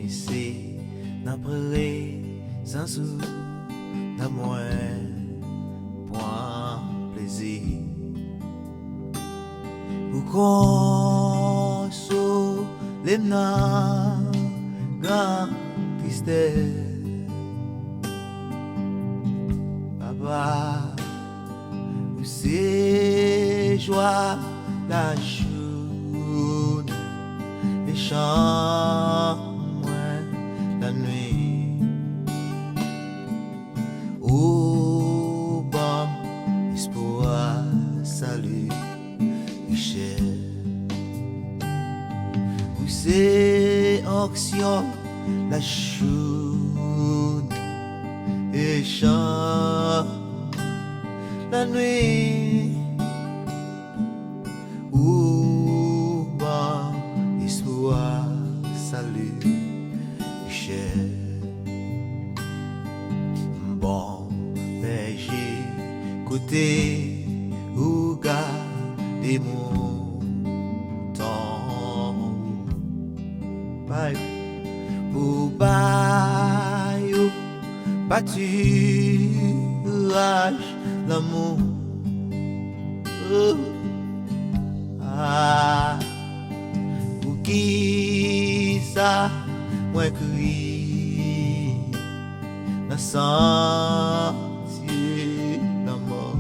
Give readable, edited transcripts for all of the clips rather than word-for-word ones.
c'est dans prezans dans mwen, plezi. Ou console nan grand tristesse. Papa, ou c'est joie la journée et chant la nuit. Au bon espoir, salut, richesse. Où c'est action la journée et chant la nuit. Où bon espoir, salut, richesse. Bon berger, côté où garder mon temps. Bye. Pour bailler, pâturage, l'amour. Pour qui ça, moi crie dans sentier la mort.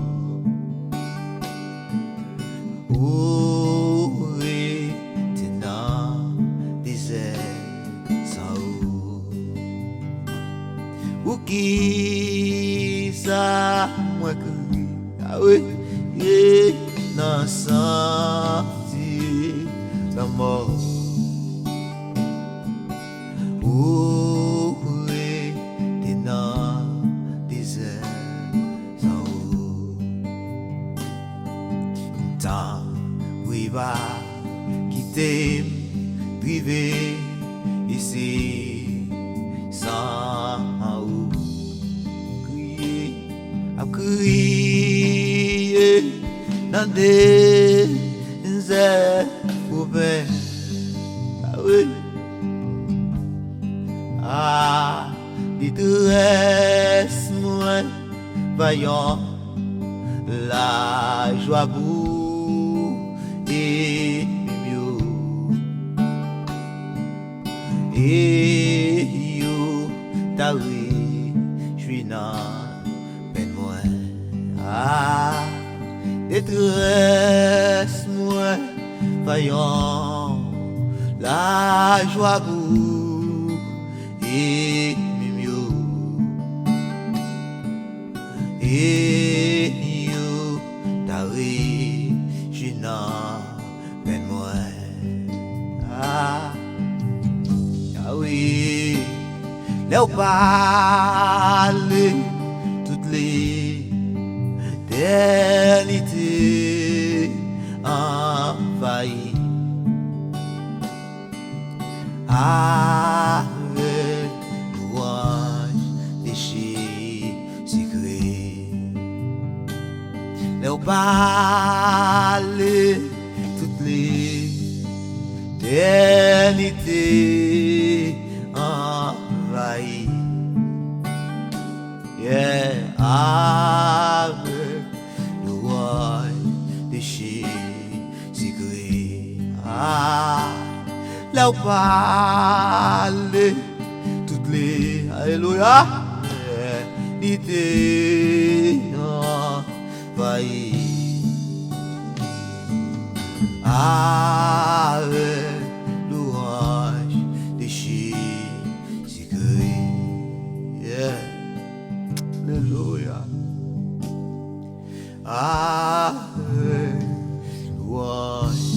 Oh, t'es dans désert sans eau. Pour qui ça, moi crie, ah oui, yeah, dans sentier la mort. Oh, t'es dans désert sans eau. Tant oui va quitter privé ici sans eau. Crier, à crier dans des airs ouverts. Ah oui. Ah, détresse moi, vaillant la joie bout et mieux. Et yo, ta oui, j'suis dans peine moi. Ah, détresse moi, vaillant la joie bout et mieux. Et yo, ta oui, j'suis dans peine moi. Ah, ah oui, les parler toutes les éternités envahies. Avec louange déchets secrets, les parler toutes les éternités envahies. Yeah, avec louange déchets secrets. Ah, là parler toutes les alléluia l'idée envahie avec louange déchets secrets. Yeah, alléluia. Avec louange